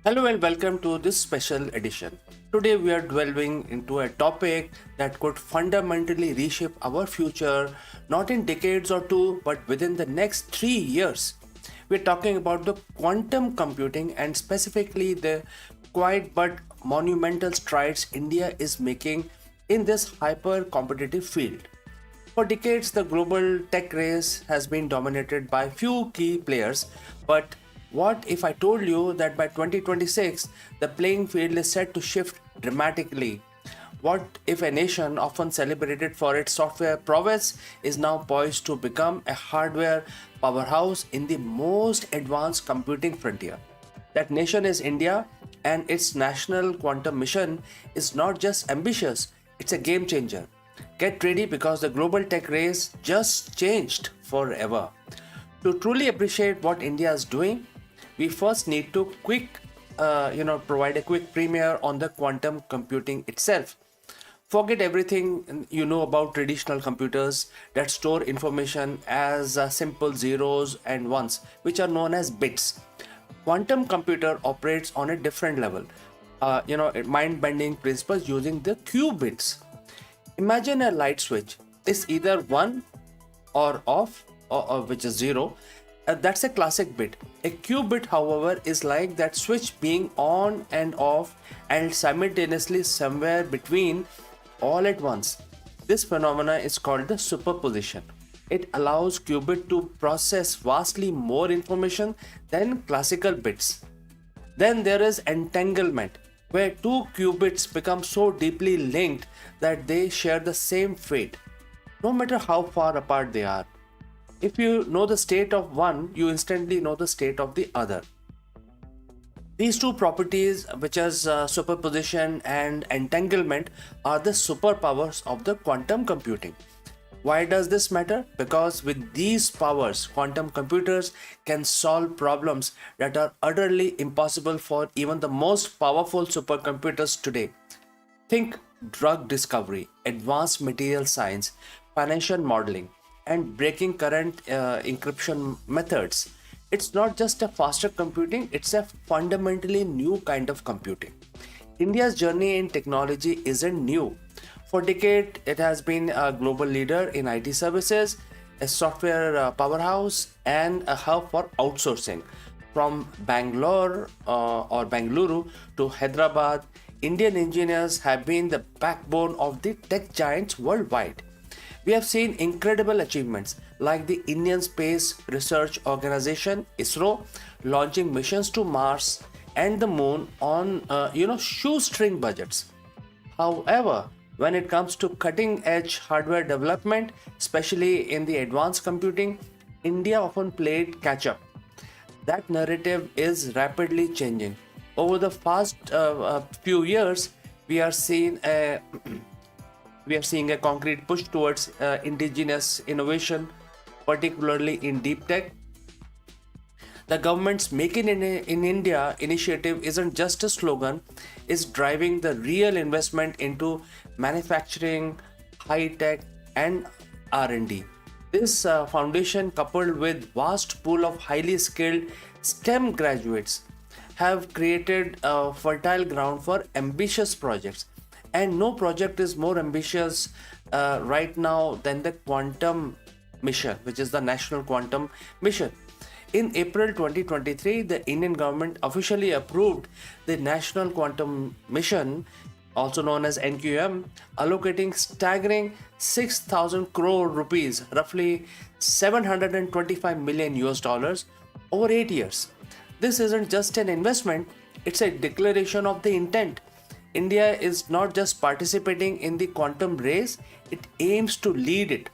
Hello and welcome to this special edition. Today we are delving into a topic that could fundamentally reshape our future, not in decades or two, but within the next 3 years. We're talking about the quantum computing and specifically the quiet but monumental strides India is making in this hyper competitive field. For decades, the global tech race has been dominated by few key players, but what if I told you that by 2026 the playing field is set to shift dramatically? What if a nation often celebrated for its software prowess is now poised to become a hardware powerhouse in the most advanced computing frontier? That nation is India, and its national quantum mission is not just ambitious, it's a game changer. Get ready because the global tech race just changed forever. To truly appreciate what India is doing, we first need to provide a quick premiere on the quantum computing itself. Forget everything you know about traditional computers that store information as simple zeros and ones, which are known as bits. Quantum computer operates on a different level. Mind-bending principles using the qubits. Imagine a light switch is either on or off, or which is zero. That's a classic bit. A qubit, however, is like that switch being on and off and simultaneously somewhere between all at once. This phenomena is called the superposition. It allows qubit to process vastly more information than classical bits. Then there is entanglement, where two qubits become so deeply linked that they share the same fate, no matter how far apart they are. If you know the state of one, you instantly know the state of the other. These two properties, which is superposition and entanglement, are the superpowers of the quantum computing. Why does this matter? Because with these powers, quantum computers can solve problems that are utterly impossible for even the most powerful supercomputers today. Think drug discovery, advanced material science, financial modeling, and breaking current encryption methods. It's not just a faster computing, it's a fundamentally new kind of computing. India's journey in technology isn't new. For decades, it has been a global leader in IT services, a software powerhouse, and a hub for outsourcing. From Bangalore or Bangalore to Hyderabad, Indian engineers have been the backbone of the tech giants worldwide. We have seen incredible achievements like the Indian Space Research Organization (ISRO) launching missions to Mars and the Moon on shoestring budgets. However, when it comes to cutting edge hardware development, especially in the advanced computing, India often played catch up. That narrative is rapidly changing. Over the past few years, we are seeing a we are seeing a concrete push towards indigenous innovation, particularly in deep tech. The government's in India initiative isn't just a slogan, it's driving the real investment into manufacturing, high tech, and R&D. This foundation, coupled with vast pool of highly skilled STEM graduates, have created a fertile ground for ambitious projects. And no project is more ambitious right now than the quantum mission, which is the National Quantum Mission. In April 2023, the Indian government officially approved the National Quantum Mission, also known as NQM, allocating staggering 6,000 crore rupees, roughly 725 million US dollars, over 8 years. This isn't just an investment, it's a declaration of the intent. India is not just participating in the quantum race, it aims to lead it.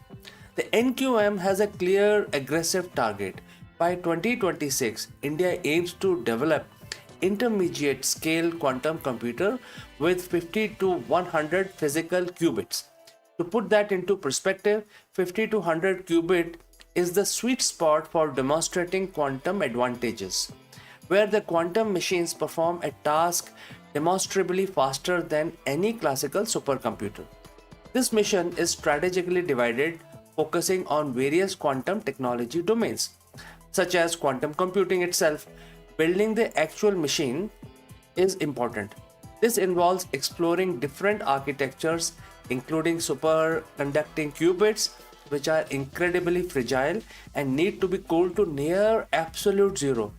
The NQM has a clear, aggressive target. By 2026, India aims to develop intermediate scale quantum computer with 50 to 100 physical qubits. To put that into perspective, 50 to 100 qubit is the sweet spot for demonstrating quantum advantages, where the quantum machines perform a task demonstrably faster than any classical supercomputer. This mission is strategically divided, focusing on various quantum technology domains, such as quantum computing itself, building the actual machine, is important. This involves exploring different architectures, including superconducting qubits, which are incredibly fragile and need to be cooled to near absolute zero,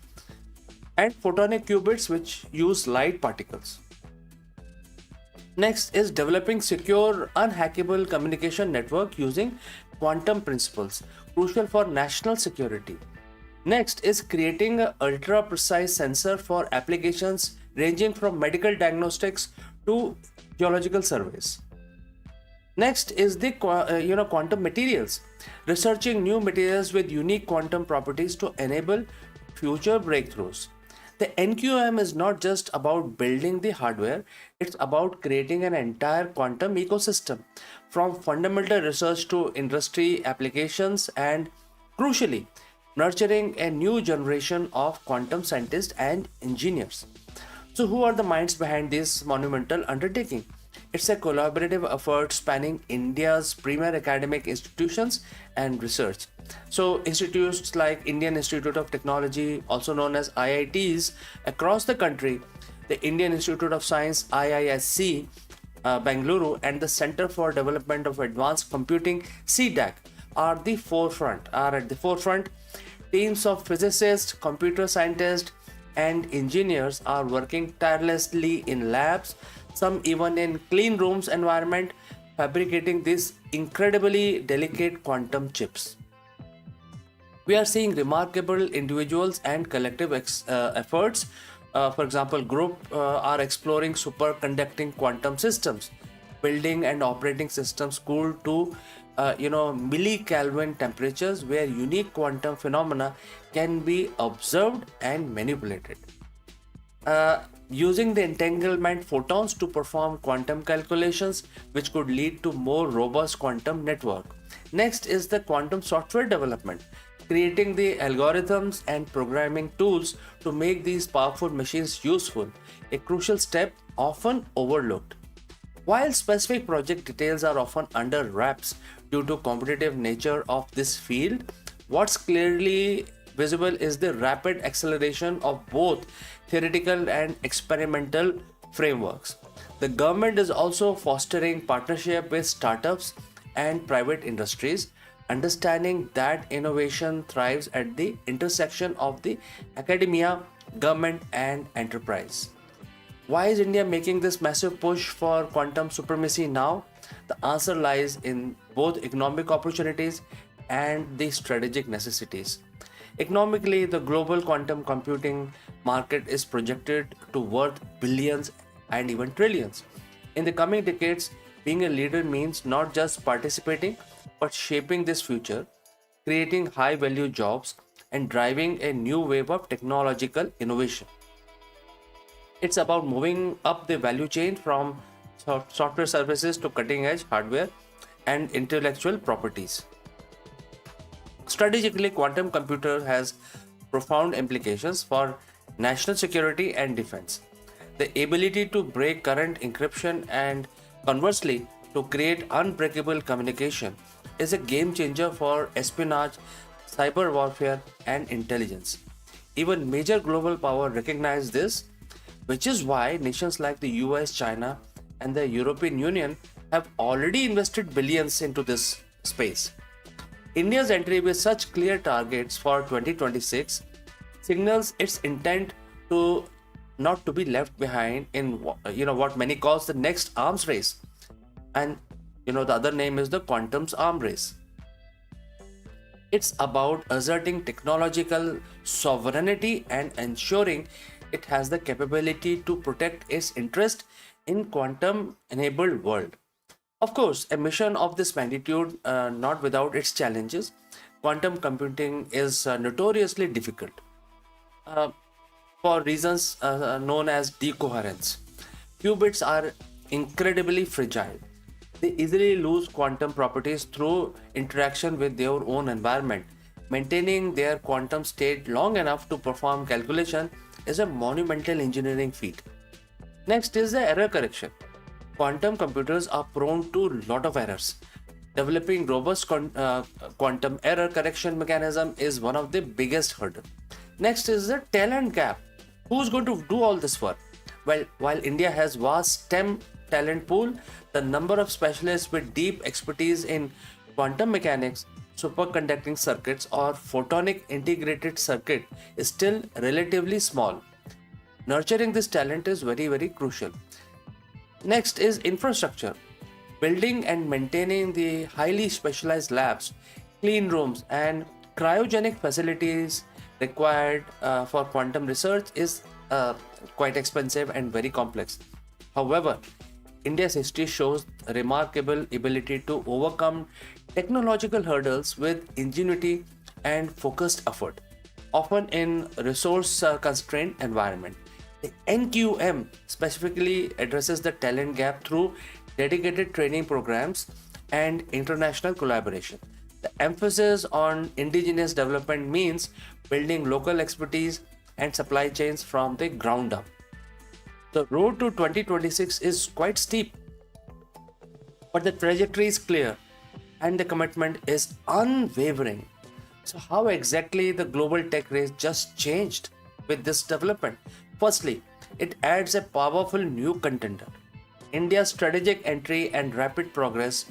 and photonic qubits, which use light particles. Next is developing secure, unhackable communication network using quantum principles, crucial for national security. Next is creating an ultra precise sensor for applications ranging from medical diagnostics to geological surveys. Next is the quantum materials, researching new materials with unique quantum properties to enable future breakthroughs. The NQM is not just about building the hardware, it's about creating an entire quantum ecosystem, from fundamental research to industry applications, and crucially, nurturing a new generation of quantum scientists and engineers. So, who are the minds behind this monumental undertaking? It's a collaborative effort spanning India's premier academic institutions and research. So, institutes like Indian Institute of Technology, also known as IITs, across the country, the Indian Institute of Science (IISc), Bangalore, and the Center for Development of Advanced Computing (CDAC) are at the forefront. Teams of physicists, computer scientists, and engineers are working tirelessly in labs, some even in clean rooms environment, fabricating these incredibly delicate quantum chips. We are seeing remarkable individuals and collective efforts. For example, group are exploring superconducting quantum systems, building and operating systems cooled to millikelvin temperatures, where unique quantum phenomena can be observed and manipulated. Using the entanglement photons to perform quantum calculations, which could lead to more robust quantum network. Next is the quantum software development, creating the algorithms and programming tools to make these powerful machines useful, a crucial step often overlooked. While specific project details are often under wraps due to competitive nature of this field, what's clearly visible is the rapid acceleration of both theoretical and experimental frameworks. The government is also fostering partnership with startups and private industries, understanding that innovation thrives at the intersection of the academia, government, and enterprise. Why is India making this massive push for quantum supremacy now? The answer lies in both economic opportunities and the strategic necessities. Economically, the global quantum computing market is projected to worth billions and even trillions. In the coming decades, being a leader means not just participating but shaping this future, creating high value jobs, and driving a new wave of technological innovation. It's about moving up the value chain from software services to cutting edge hardware and intellectual properties. Strategically, quantum computer has profound implications for national security and defense. The ability to break current encryption and conversely to create unbreakable communication is a game changer for espionage, cyber warfare, and intelligence. Even major global power recognize this, which is why nations like the US, China, and the European Union have already invested billions into this space. India's entry with such clear targets for 2026 signals its intent to not to be left behind in what many calls the next arms race, and the other name is the quantum's arm race. It's about asserting technological sovereignty and ensuring it has the capability to protect its interest in quantum enabled world. Of course, a mission of this magnitude not without its challenges. Quantum computing is notoriously difficult for reasons known as decoherence. Qubits are incredibly fragile. They easily lose quantum properties through interaction with their own environment. Maintaining their quantum state long enough to perform calculation is a monumental engineering feat. Next is the error correction. Quantum computers are prone to a lot of errors. Developing robust quantum error correction mechanism is one of the biggest hurdles. Next is the talent gap. Who's going to do all this work? While India has vast STEM talent pool, the number of specialists with deep expertise in quantum mechanics, superconducting circuits, or photonic integrated circuit is still relatively small. Nurturing this talent is very, very crucial. Next is infrastructure. Building and maintaining the highly specialized labs, clean rooms, and cryogenic facilities required for quantum research is quite expensive and very complex. However, India's history shows a remarkable ability to overcome technological hurdles with ingenuity and focused effort, often in resource constrained environment. The NQM specifically addresses the talent gap through dedicated training programs and international collaboration. The emphasis on indigenous development means building local expertise and supply chains from the ground up. The road to 2026 is quite steep, but the trajectory is clear and the commitment is unwavering. So, how exactly the global tech race just changed with this development? Firstly, it adds a powerful new contender. India's strategic entry and rapid progress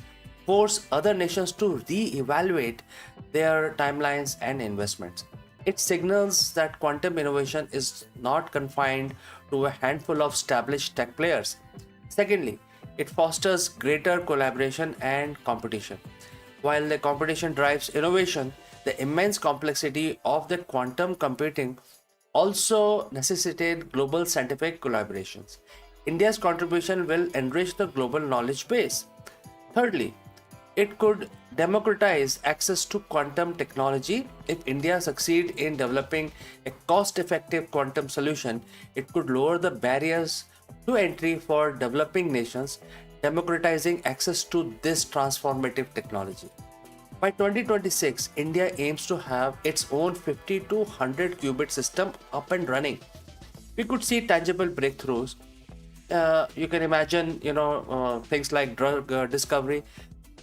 force other nations to re-evaluate their timelines and investments. It signals that quantum innovation is not confined to a handful of established tech players. Secondly, it fosters greater collaboration and competition. While the competition drives innovation, the immense complexity of the quantum computing also necessitate global scientific collaborations. India's contribution will enrich the global knowledge base. Thirdly, it could democratize access to quantum technology. If India succeeds in developing a cost-effective quantum solution, it could lower the barriers to entry for developing nations, democratizing access to this transformative technology. By 2026, India aims to have its own 50 to 100 qubit system up and running. We could see tangible breakthroughs. You can imagine, things like drug discovery.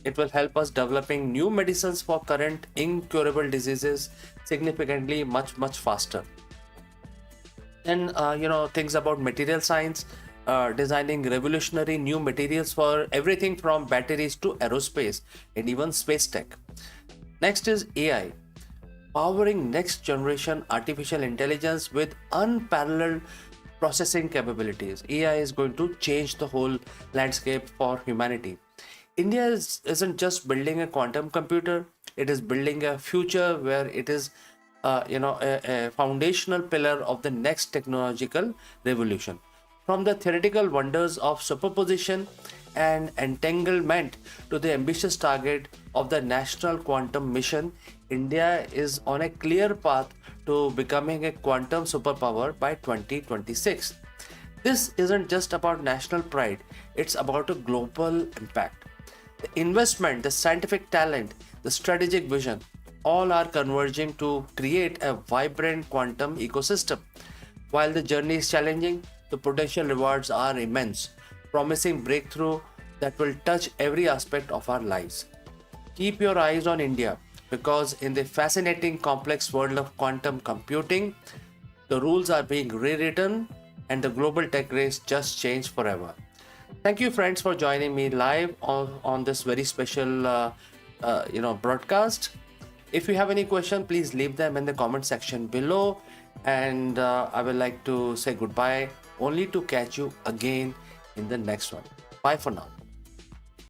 It will help us developing new medicines for current incurable diseases significantly much faster. Then, things about material science, designing revolutionary new materials for everything from batteries to aerospace and even space tech. Next is AI, powering next generation artificial intelligence with unparalleled processing capabilities. AI is going to change the whole landscape for humanity. Isn't just building a quantum computer, it is building a future where it is a foundational pillar of the next technological revolution. From the theoretical wonders of superposition and entanglement to the ambitious target of the National Quantum Mission, India is on a clear path to becoming a quantum superpower by 2026. This isn't just about national pride, it's about a global impact. The investment, the scientific talent, the strategic vision, all are converging to create a vibrant quantum ecosystem. While the journey is challenging, the potential rewards are immense, promising breakthrough that will touch every aspect of our lives. Keep your eyes on India because in the fascinating complex world of quantum computing, the rules are being rewritten and the global tech race just changed forever. Thank you, friends, for joining me live on this very special broadcast. If you have any question, please leave them in the comment section below. And I would like to say goodbye only to catch you again in the next one. Bye for now.